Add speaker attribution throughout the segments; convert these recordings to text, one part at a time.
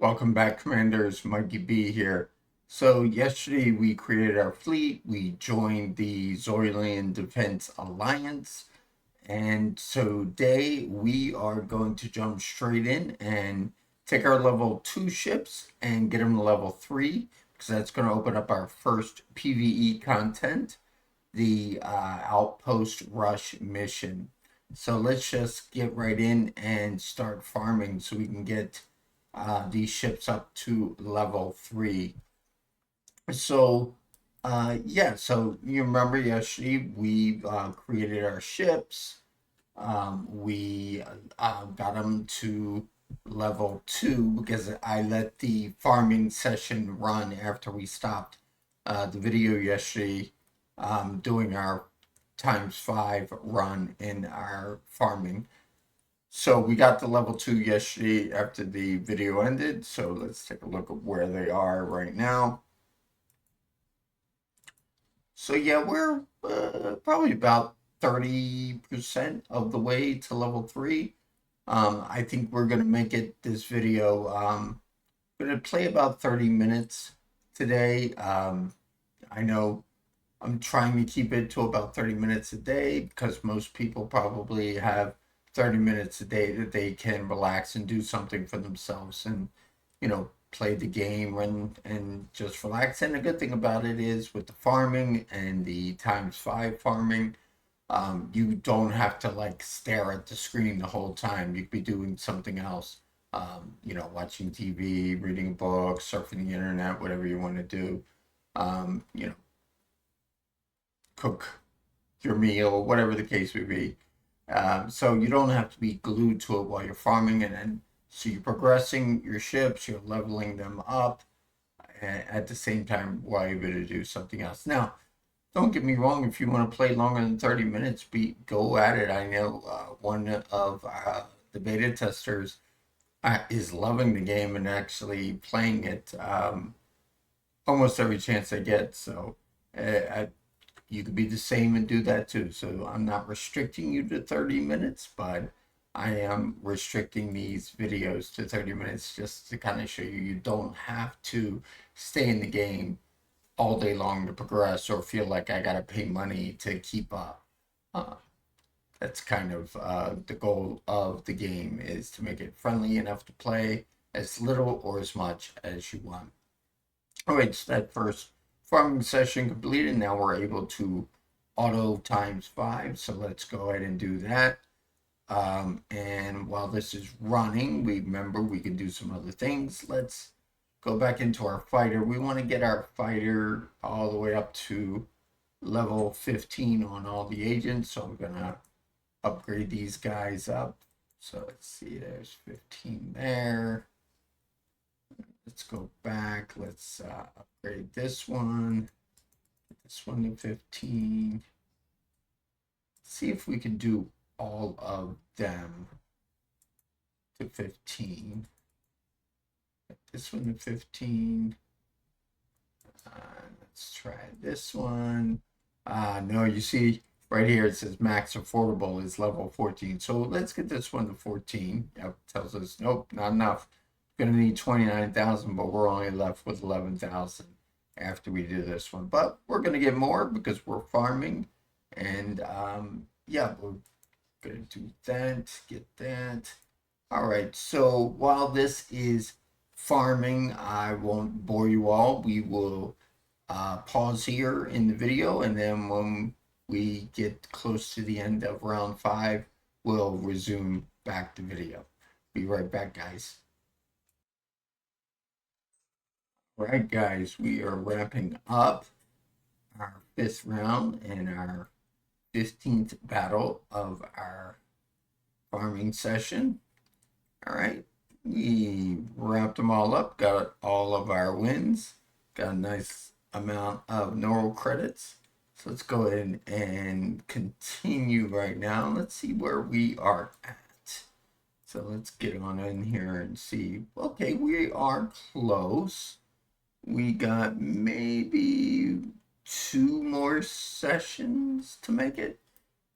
Speaker 1: Welcome back, Commanders. Mikey B here. So yesterday we created our fleet. We joined the Zorlian Defense Alliance. And so today we are going to jump straight in and take our level 2 ships and get them to level 3 because that's going to open up our first PvE content, the Outpost Rush mission. So let's just get right in and start farming so we can get these ships up to level 3. So, yeah, so you remember yesterday we created our ships. We got them to level 2 because I let the farming session run after we stopped the video yesterday, doing our ×5 run in our farming. So we got to level 2 yesterday after the video ended. So let's take a look at where they are right now. So yeah, we're probably about 30% of the way to level 3. I think we're going to make it this video. Going to play about 30 minutes today. I know I'm trying to keep it to about 30 minutes a day because most people probably have 30 minutes a day that they can relax and do something for themselves and, play the game and just relax. And the good thing about it is with the farming and the ×5 farming, you don't have to like stare at the screen the whole time. You could be doing something else, watching TV, reading books, surfing the internet, whatever you want to do. Um, you know, cook your meal, whatever the case may be. So you don't have to be glued to it while you're farming, and then so you're progressing your ships, you're leveling them up at the same time while you're going to do something else. Now, don't get me wrong, if you want to play longer than 30 minutes, go at it. I know one of the beta testers is loving the game and actually playing it almost every chance they get. So you could be the same and do that too. So I'm not restricting you to 30 minutes, but I am restricting these videos to 30 minutes just to kind of show you don't have to stay in the game all day long to progress or feel like I got to pay money to keep up. Uh, that's kind of the goal of the game, is to make it friendly enough to play as little or as much as you want. All right, so that first farming session completed. Now we're able to auto ×5. So let's go ahead and do that. And while this is running, remember we can do some other things. Let's go back into our fighter. We want to get our fighter all the way up to level 15 on all the agents. So I'm going to upgrade these guys up. So let's see, there's 15 there. Let's go back. Let's upgrade this one to 15. See if we can do all of them to 15. This one to 15. Let's try this one. No, you see right here it says max affordable is level 14. So let's get this one to 14. Yep, tells us nope, not enough. Gonna need 29,000, but we're only left with 11,000 after we do this one. But we're gonna get more because we're farming, and yeah, we're gonna do that, get that. All right, so while this is farming, I won't bore you all. We will pause here in the video, and then when we get close to the end of round 5, we'll resume back the video. Be right back, guys. All right, guys, we are wrapping up our 5th round and our 15th battle of our farming session. All right, we wrapped them all up, got all of our wins, got a nice amount of neural credits. So let's go ahead and continue right now. Let's see where we are at. So let's get on in here and see. Okay, we are close. We got maybe 2 more sessions to make it.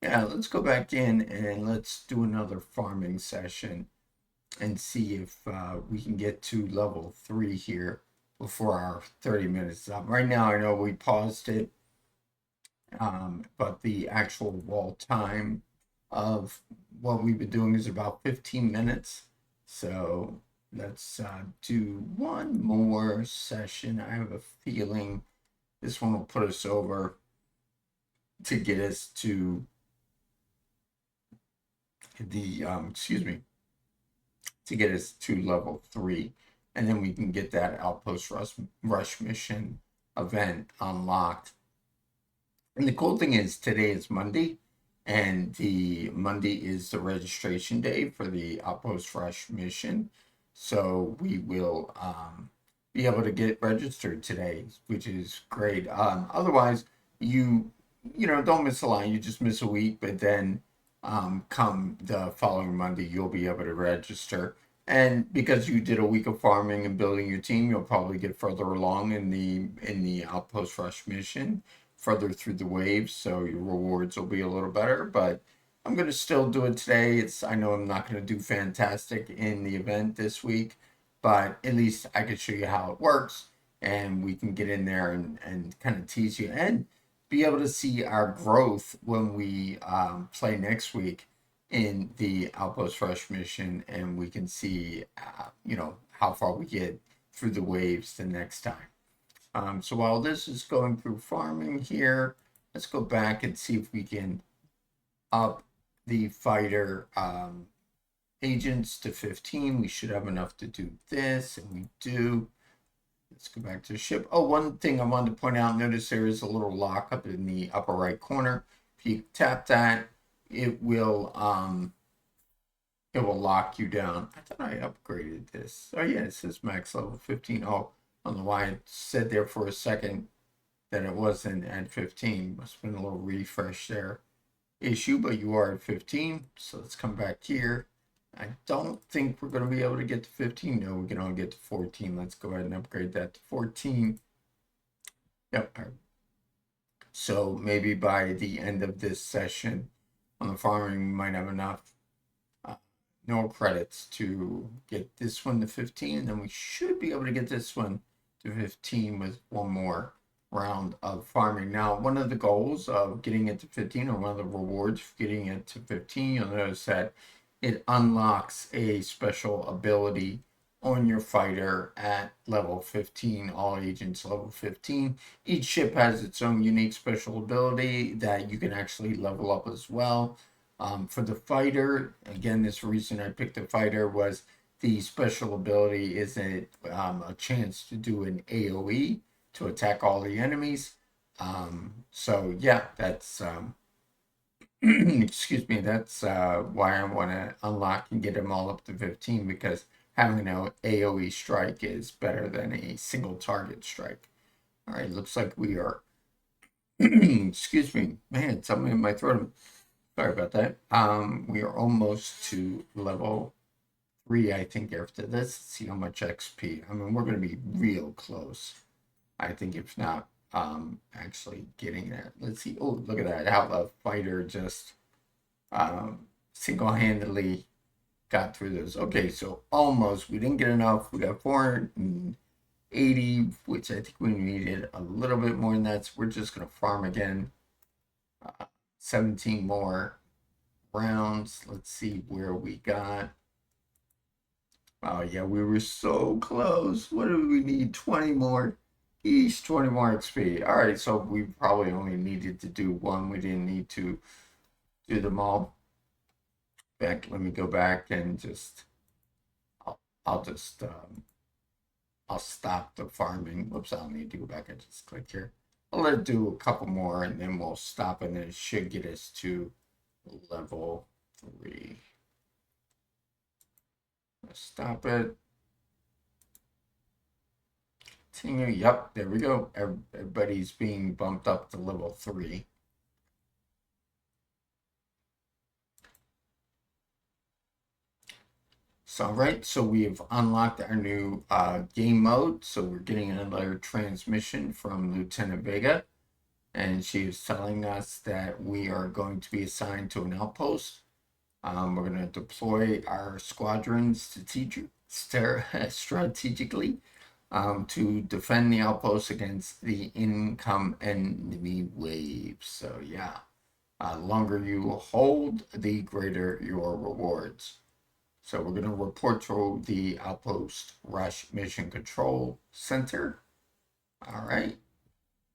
Speaker 1: Yeah, let's go back in and let's do another farming session. and see if we can get to level 3 here before our 30 minutes is up. Right now, I know we paused it, but the actual wall time of what we've been doing is about 15 minutes. So let's do one more session. I have a feeling this one will put us over to get us to the, excuse me, to get us to level 3. And then we can get that Outpost Rush mission event unlocked. And the cool thing is today is Monday, and the Monday is the registration day for the Outpost Rush mission. So we will be able to get registered today, which is great. Otherwise, don't miss a line. You just miss a week, but then come the following Monday, you'll be able to register. And because you did a week of farming and building your team, you'll probably get further along in the Outpost Rush mission, further through the waves, so your rewards will be a little better. But I'm going to still do it today. I know I'm not going to do fantastic in the event this week, but at least I can show you how it works, and we can get in there and kind of tease you and be able to see our growth when we play next week in the Outpost Rush mission, and we can see, how far we get through the waves the next time. So while this is going through farming here, let's go back and see if we can up the fighter agents to 15. We should have enough to do this, and we do. Let's go back to the ship. Oh, one thing I wanted to point out, notice there is a little lock up in the upper right corner. If you tap that, it will lock you down. I thought I upgraded this. Oh yeah, it says max level 15. Oh, I don't know why it said there for a second that it wasn't at 15. Must have been a little refresh there issue, but you are at 15. So let's come back here. I don't think we're going to be able to get to 15. No, we can only get to 14. Let's go ahead and upgrade that to 14. Yep. So maybe by the end of this session on the farming, we might have enough no credits to get this one to 15. And then we should be able to get this one to 15 with one more round of farming. Now, one of the goals of getting it to 15, or one of the rewards for getting it to 15, you'll notice that it unlocks a special ability on your fighter at level 15, all agents level 15. Each ship has its own unique special ability that you can actually level up as well. For the fighter, again, this reason I picked the fighter was the special ability is a chance to do an AoE to attack all the enemies. So yeah, that's excuse me, that's why I want to unlock and get them all up to 15, because having an AoE strike is better than a single target strike. All right, looks like we are excuse me, man, something in my throat. Sorry about that. We are almost to level 3, I think, after this. Let's see how much XP. I mean, we're going to be real close, I think, if not actually getting there. Let's see. Oh, look at that. How the fighter just single-handedly got through this. Okay, so almost. We didn't get enough. We got 480, which I think we needed a little bit more than that. So we're just going to farm again. 17 more rounds. Let's see where we got. Oh yeah, we were so close. What do we need? 20 more. Each 20 more XP. All right, so we probably only needed to do one. We didn't need to do them all. Back. Let me go back and just. I'll stop the farming. Whoops, I don't need to go back. I just click here. I'll let it do a couple more, and then we'll stop, and then it should get us to level 3. Let's stop it. Continue. Yep, there we go. Everybody's being bumped up to level 3. So, all right, so we've unlocked our new game mode. So we're getting another transmission from Lieutenant Vega, and she is telling us that we are going to be assigned to an outpost. We're going to deploy our squadrons strategically to defend the outpost against the income enemy waves. So yeah, the longer you hold, the greater your rewards. So we're going to report to the Outpost Rush Mission Control Center. All right.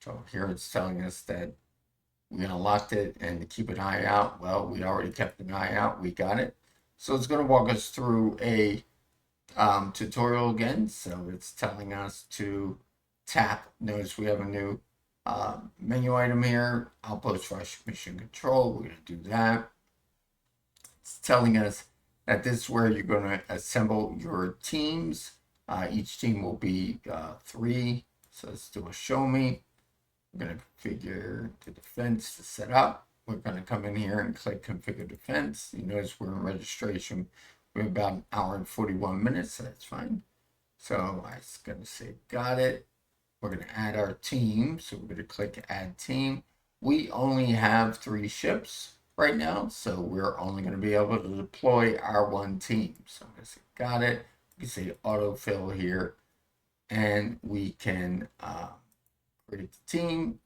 Speaker 1: So here it's telling us that we unlocked it and to keep an eye out. Well, we already kept an eye out. We got it. So it's going to walk us through a tutorial again. So it's telling us to tap. Notice we have a new menu item here. Outpost Rush Mission Control. We're going to do that. It's telling us that this is where you're going to assemble your teams. Each team will be 3. So let's do a show me. We're going to configure the defense to set up. We're going to come in here and click configure defense. You notice we're in registration. We have about an hour and 41 minutes, so that's fine. So I'm going to say got it. We're going to add our team. So we're going to click add team. We only have 3 ships right now, so we're only going to be able to deploy our 1 team. So I'm going to say got it. We can say autofill here, and we can create the team.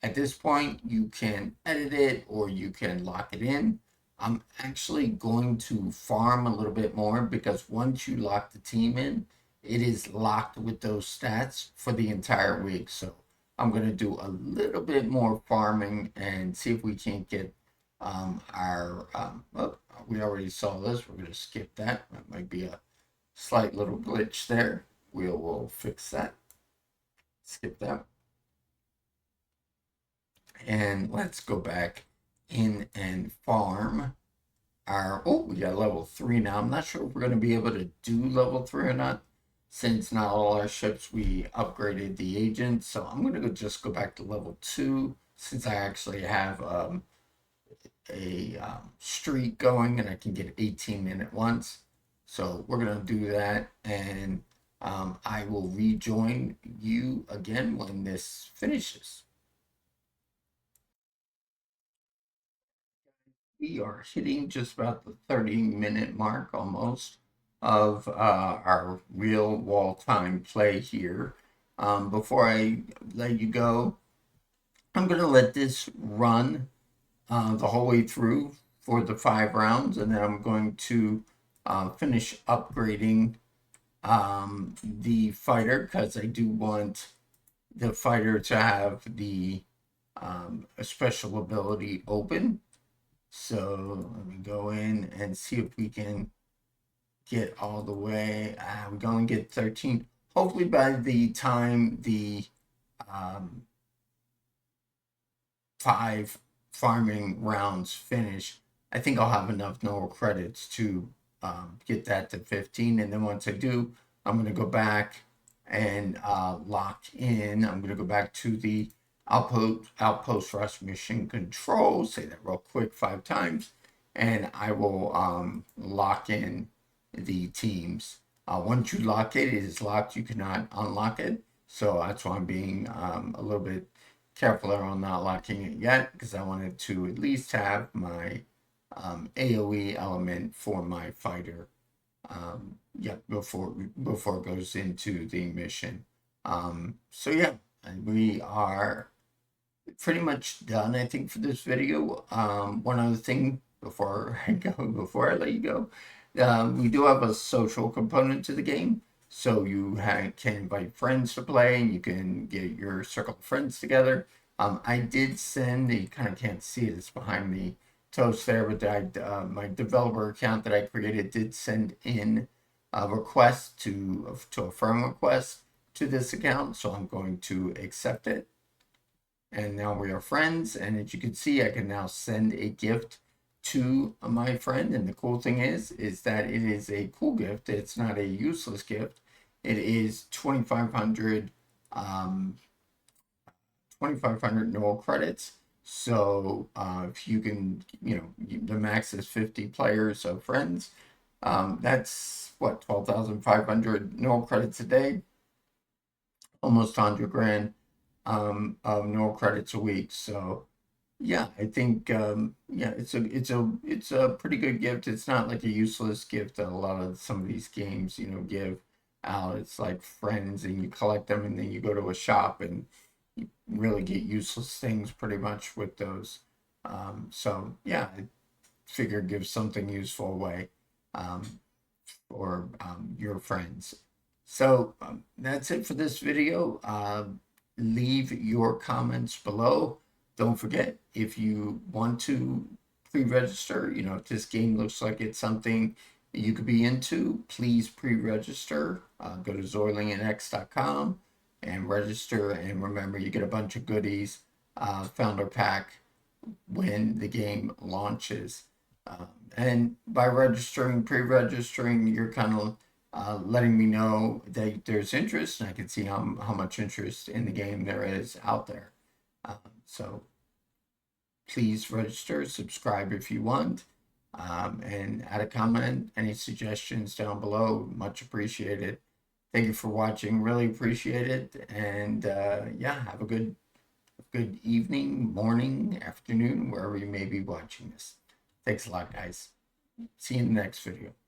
Speaker 1: At this point, you can edit it or you can lock it in. I'm actually going to farm a little bit more because once you lock the team in, it is locked with those stats for the entire week. So I'm going to do a little bit more farming and see if we can't get we already saw this. We're going to skip that. That might be a slight little glitch there. We'll fix that. Skip that. And let's go back in and farm our, we got level 3 now. I'm not sure if we're going to be able to do level 3 or not, since not all our ships we upgraded the agent. So I'm going to just go back to level 2, since I actually have a streak going and I can get 18 in at once. So we're going to do that, and I will rejoin you again when this finishes. We are hitting just about the 30-minute mark almost of our real wall time play here. Before I let you go, I'm going to let this run the whole way through for the 5 rounds, and then I'm going to finish upgrading the fighter, because I do want the fighter to have the special ability open. So let me go in and see if we can get all the way. We're going to get 13. Hopefully by the time the 5 farming rounds finish, I think I'll have enough Noel credits to get that to 15. And then once I do, I'm going to go back and lock in. I'm going to go back to the Outpost Rush Mission Control, say that real quick 5 times, and I will lock in the teams. Once you lock it, it is locked. You cannot unlock it. So that's why I'm being a little bit careful on not locking it yet, because I wanted to at least have my AoE element for my fighter before it goes into the mission. So yeah, we are pretty much done, I think, for this video. One other thing before I let you go, we do have a social component to the game. So you can invite friends to play, and you can get your circle of friends together. I did send, you kind of can't see it, it's behind the toast there, but my developer account that I created did send in a request to a friend request to this account. So I'm going to accept it. And now we are friends, and as you can see, I can now send a gift to my friend. And the cool thing is that it is a cool gift. It's not a useless gift. It is 2,500 Noel credits. So if you can, the max is 50 players of friends. That's what, 12,500 Noel credits a day, almost 100 grand of Noel credits a week. So Yeah, I think yeah, it's a pretty good gift. It's not like a useless gift that a lot of some of these games, give out. It's like friends and you collect them and then you go to a shop and you really get useless things pretty much with those. So yeah, I figure give something useful away. Um, or your friends. So that's it for this video. Leave your comments below. Don't forget, if you want to pre-register, if this game looks like it's something you could be into, please pre-register. Go to Zorlian-X.com and register. And remember, you get a bunch of goodies, founder pack, when the game launches. And by registering, pre-registering, you're kind of letting me know that there's interest, and I can see how much interest in the game there is out there. So please register, subscribe if you want, and add a comment. Any suggestions down below, much appreciated. Thank you for watching, really appreciate it, and yeah, have a good evening, morning, afternoon, wherever you may be watching this. Thanks a lot, guys. See you in the next video.